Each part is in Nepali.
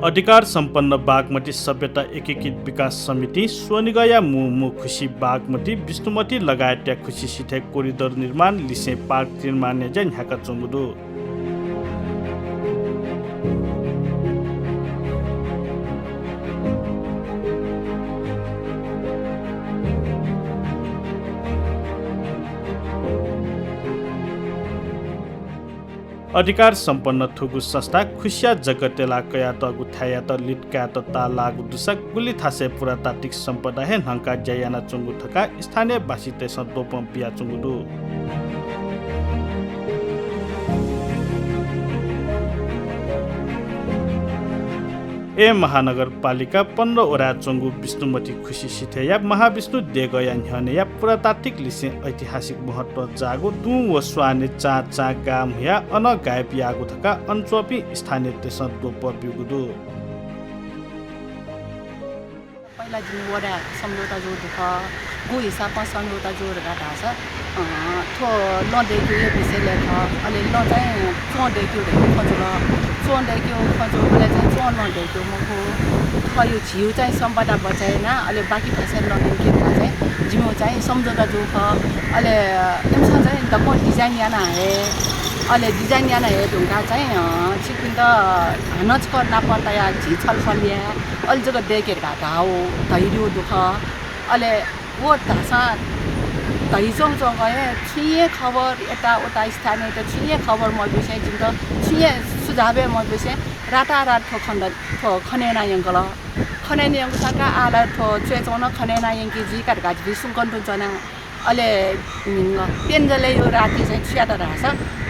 अधिकार सम्पन्न बागमती सभ्यता एकीकृत विकास समिति सोनिगया मुमु खुसी बागमती विष्णुमती लगायतका खुसी सिथे कोरिडोर निर्माण लिसे पार्क निर्माण जन ह्याका चंगुदु अधिकार सम्पन्न थुगु संस्था खुसिया जगतेला कया त गुथाया त लिटका त ता लागु दुसक गुली थासे पुरातात्विक सम्पदा हे नंका जयाना चुंगु थका स्थानीय बासिते सदोपम पिया चुंगुदु ए महानगरपालिका 15 ओरा चंगु विष्णुमती खुसी सिथेया महाविष्णु देगया न्हने या पुरातात्विक लिसे ऐतिहासिक महत्व जागो दु व स्वाने चा चा गाम या अन गायप यागु थका अनचोपी स्थानीय तेसन दोप बिगुदु पहिला जुन वडा सम्झौता जोड ख गु हिसाबमा सम्झौता जोड गाटा छ थो नदेखि यो विषय लेख अनि ल चाहिँ चोदेखि खजुल चोदेखि खजुलले चाहिँ चोन नदेखि मको खयो छिउ चाहिँ सम्पदा बचाएन अहिले बाँकी पैसा नदेखि चाहिँ जिमो चाहिँ सम्झौता जो ख अहिले एमसा चाहिँ दको डिजाइन याना है अहिले डिजाइन याना है ढुङ्गा चाहिँ छिपिन त हानच गर्न पर्दा या झिछल फलिया अहिले जग्गा देखेर घाउ धैर्य दुख अहिले वो धासा धैचोङ गए छुइए खबर यताउता स्थानीय त छुइए खबर म विषय जिम त छुइए सुझावे म विषय रातारात ठो खण्ड ठो खनेना यङ्गल खनेना यङ्ग सका आला ठो चेचौन खनेना यङ्की जी काट विसुङ कन्टु जना अहिले पेन्जले यो राति चाहिँ छुया त रास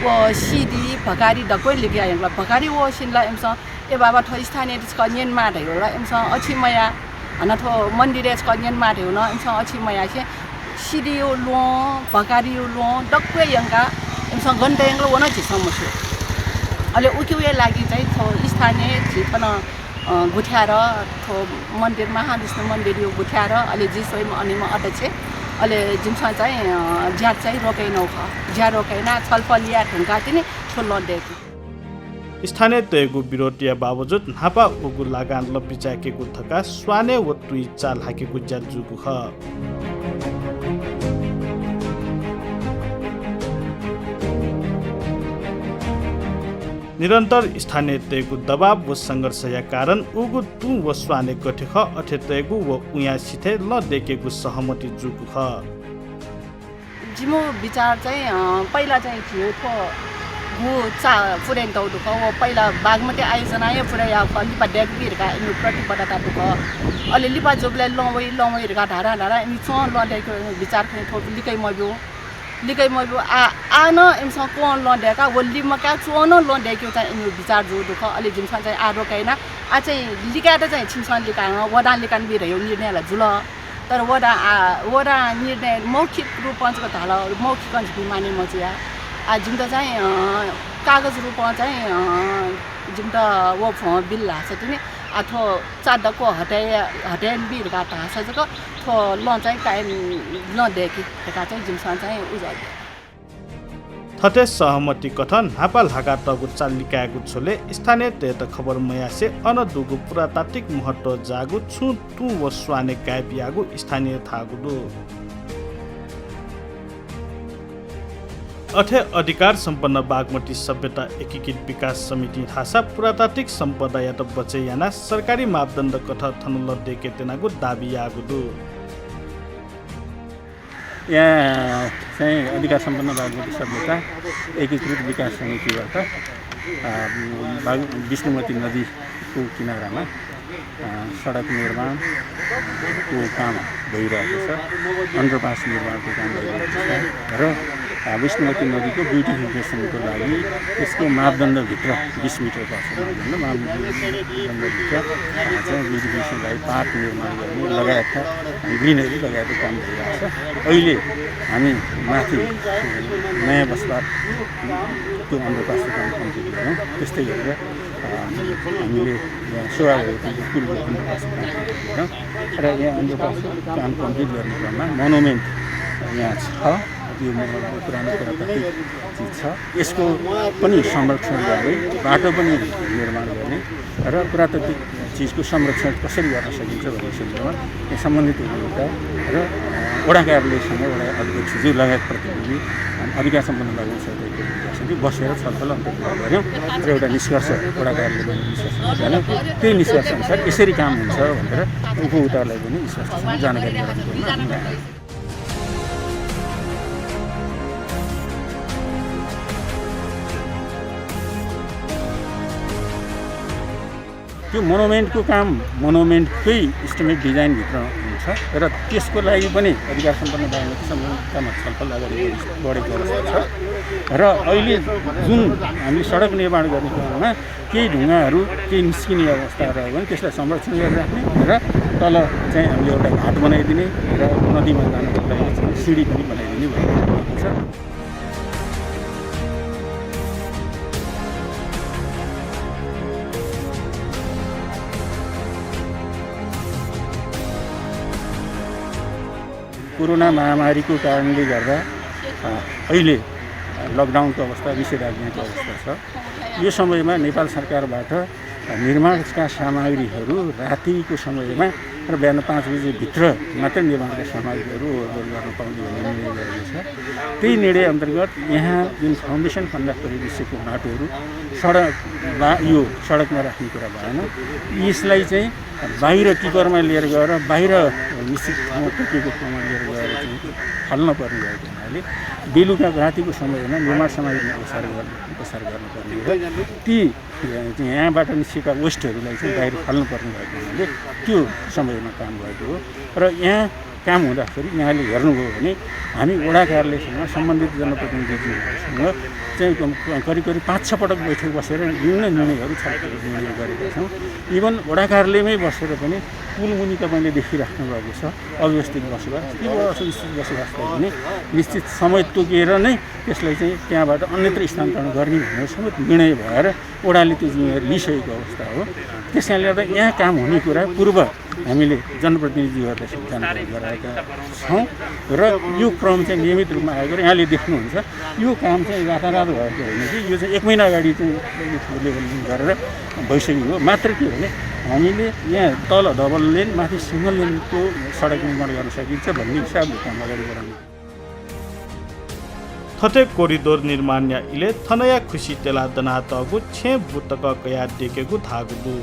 वो सिडी भकारी डक्कै लिग्या यङ्गल भकारी वो सिनला एमस ए बाबा ठो स्थानीय कन्यन माट होला एमस अछि मया हन ठो मन्दिरे कन्यन माट होला एमस अछि मया से सिडियो लो भकारियो लो डक्कै यङ्का एमस गन्टे यङ्गल वना छि समस्या अहिले उक्युए लागि चाहिँ थो स्थानीय छिपन गुठ्याएर थो मन्दिर महाविष्णु मन्दिर यो गुठ्याएर अहिले जी स्वयं अनिमा अध्यक्ष अहिले जिमसा चाहिँ ज्याद चाहिँ रोकेनौ ख ज्या रोकेन छलफलिया ढुङ्गा तिनी ठुलो देखि स्थानीय तयगु विरोधिया बावजुद नापा उगु लागान लपिचाकेगु थका स्वाने व तुई चाल हाकेगु ज्याजुगु ख निरन्तर स्थानीय तयगु दबाव व संघर्षया कारण उगु तु व स्वाने गठे ख अथे तयगु व उया सिथे ल देकेगु सहमति जुगु ख जिमो विचार चाहिँ पहिला चाहिँ थियो थो गु चा पुरेन तौ दुख वो पहिला बागमती आयोजना यो पुरै या लिपा डेकबिरका इनु प्रतिबद्धता दुख अहिले लिपा जोबले लवैरका धारा धारा इनु चो लडेको विचार खै थो लिकै मबु आन एमस कोन लडेका वो लिमका चोन लडेको चाहिँ इनु विचार जो दुख अहिले जिमसा चाहिँ आरो कैना आ चाहिँ लिका त चाहिँ छिमसन लिका वडा लिकान बिरयो निर्णयला जुल तर वडा निर्णय मौखिक रूपमा चाहिँ थाल मौखिक अंश माने मजिया जिम त चाहिँ कागज रूपमा चाहिँ जिम त वो बिल लाग्छ तिनी अथवा चादको हटायन बिरका तासा जको थो ल चाहिँ कायम ल देखि का चाहिँ जिमसा चाहिँ उजाल थते सहमति कथन हापाल हाका तगु चालिकागु छोले स्थानीय तेत खबर मयासे अनदुगु पुरातात्विक महत्व जागु छु तु व स्वाने कायपियागु स्थानीय थागुदु अथे अधिकार सम्पन्न बागमती सभ्यता एकीकृत विकास समिति थासा पुरातात्विक सम्पदा या त बचैयाना सरकारी मापदण्ड कथा थनुल देके तेनागु दाबी यागुदु यहाँ चाहिँ अधिकार सम्पन्न बागमती सभ्यता एकीकृत विकास समितिबाट विष्णुमती नदीको किनारामा सडक निर्माणको काम भइरहेको छ अन्डरपास निर्माणको काम भइरहेको छ र विष्णुमती नदीको ब्युटिफिकेसनको लागि यसको मापदण्डभित्र 20 मिटर पर्छ मापदण्डभित्र चाहिँ ब्युटिफिकेसनलाई पार्क निर्माण गर्ने लगायतका ग्रिनरी लगायतको काम भइरहेको छ अहिले हामी माथि नयाँ बसपाटको अन्डरपासको काम कम्प्लिट गऱ्यौँ त्यस्तै गरेर हामीले सेवा भएको पूर्व अन्डरपासको काम कम्प्लिट गऱ्यौँ र यहाँ अन्डरपासको काम कम्प्लिट गर्ने क्रममा मोनुमेन्ट यहाँ छ यो पुरानो पुरातात्विक चिज छ यसको पनि संरक्षण गर्दै बाटो पनि निर्माण गर्ने र पुरातात्विक चिजको संरक्षण कसरी गर्न सकिन्छ भन्ने सन्दर्भमा सम्बन्धित उपभोक्ता र वडा कार्यालयसँग वडा अध्यक्षज्यू लगायत प्रतिनिधि अधिकार सम्पन्न लगाउन सक्दै बसेर छलफल अन्तर्क्रिया गऱ्यौँ र एउटा निष्कर्ष वडा कार्यालयमा निष्कर्ष निकाल्यौँ। त्यही निष्कर्ष अनुसार यसरी काम हुन्छ भनेर उपभोक्तालाई पनि स्पष्टसँग जानकारी गराउनु। त्यो मोनुमेन्टको काम मोनुमेन्टकै इस्टिमेट डिजाइनभित्र हुन्छ र त्यसको लागि पनि अधिकार सम्पन्न बाहुल्यतामा छलफल अगाडि बढेको अवस्था छ र अहिले जुन हामीले सडक निर्माण गर्ने क्रममा केही ढुङ्गाहरू केही निस्किने अवस्था रह्यो भने त्यसलाई संरक्षण गरेर राख्ने र तल चाहिँ हामीले एउटा घाट बनाइदिने र नदीमा जानको लागि सिडी पनि बनाइदिने भएको छ। कोरोना महामारीको कारणले गर्दा अहिले लकडाउनको अवस्था निषेधाज्ञाको अवस्था छ। यो समयमा नेपाल सरकारबाट निर्माणका सामग्रीहरू रातिको समयमा र बिहान 5 बजेभित्र मात्रै निर्माणका सामग्रीहरू ओभरलोड गर्न पाउने भन्ने निर्णय गरेको छ। त्यही निर्णय अन्तर्गत यहाँ जुन फाउन्डेसन खन्दा परिदृश्यको माटोहरू यो सडकमा राख्ने कुरा भएन। यसलाई चाहिँ बाहिर टिपरमा लिएर गएर बाहिर निश्चित ठाउँमा तोकिएको ठाउँमा लिएर गएर चाहिँ फाल्न पर्ने भएको हुनाले बेलुका रातिको समयमा निर्माण सामग्री उपसार गर्नुपर्ने हो। ती यहाँबाट निस्केका वेस्टहरूलाई चाहिँ बाहिर फाल्नुपर्ने भएको हुनाले त्यो समयमा काम भएको हो र यहाँ काम हुँदाखेरि यहाँले हेर्नुभयो भने हामी वडा कार्यालयसँग सम्बन्धित जनप्रतिनिधिहरूसँग चाहिँ करिब 5-6 पटक बैठक बसेर विभिन्न निर्णयहरू छलफल निर्णय गरेका छौँ। इभन वडा कार्यालयमै बसेर पनि पुलमुनि तपाईँले देखिराख्नु भएको छ अव्यवस्थित बसोबास। त्यो अव्यवस्थित बसोबासलाई पनि निश्चित समय तोकेर नै त्यसलाई चाहिँ त्यहाँबाट अन्यत्र स्थानान्तरण गर्ने भनेर समेत निर्णय भएर वडाले त्यो जिम्मेवारी लिइसकेको अवस्था हो। त्यसैले गर्दा यहाँ काम हुने कुरा पूर्व हामीले जनप्रतिनिधिहरूलाई जानकारी गराएका छौँ र यो क्रम चाहिँ नियमित रूपमा आएको यहाँले देख्नुहुन्छ। यो काम चाहिँ रातारात भएको होइन कि यो चाहिँ 1 महिना अगाडि चाहिँ लेभलिङ गरेर भइसक्यो हो। मात्र के भने हामीले यहाँ तल डबल लेन माथि सिङ्गल लेनको सडक निर्माण गर्न सकिन्छ भन्ने हिसाबले काम अगाडि बढाउनु। थते कोरिडोर निर्माण या इले थनया खुसी तेला दना तगु छे बुतक कया देकेगु धागु